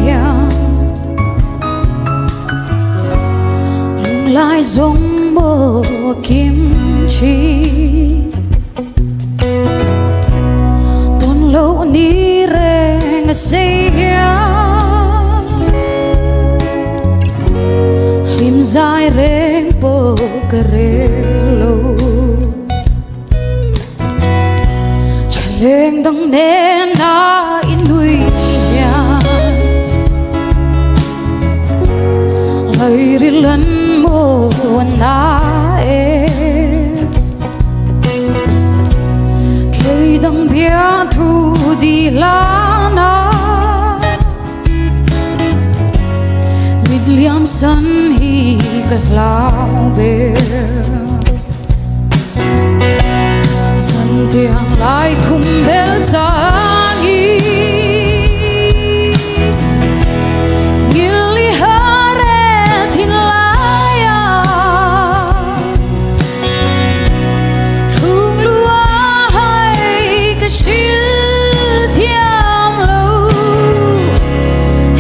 hiang lung lai giống bộ kim chi tôn lâu ni reng say lim dài reng bộ kare lâu lên đằng nên na in nuôi nhà lời đi lần mồ na cây đằng bia thu đi la na mít liam sân hi cả lao bê Santiang lai kumbel tangi Ngili hare tinlaya Lung luai kashil tiam lo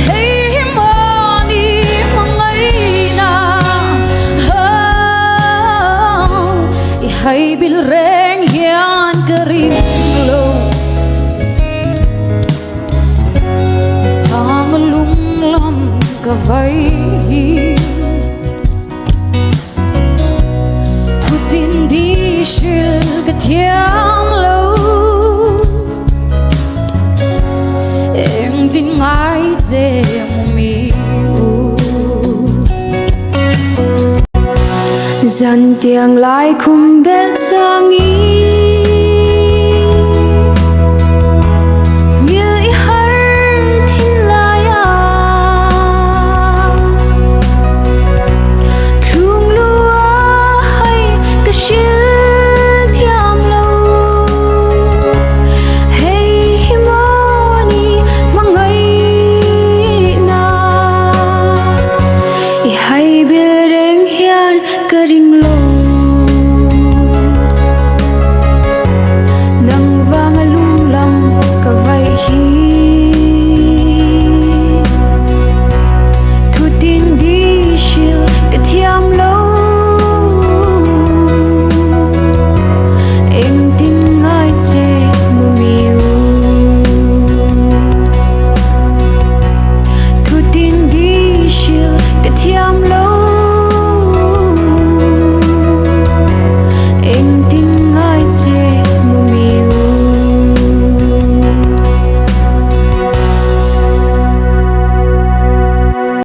Hey himani hmangaihna Ihai bil reng hian kering lo Thang lung lam ka vai Thu tin đi shil ka thiam lo Em tin ngai dê mi Dàn tiếng lại khung bét sang ý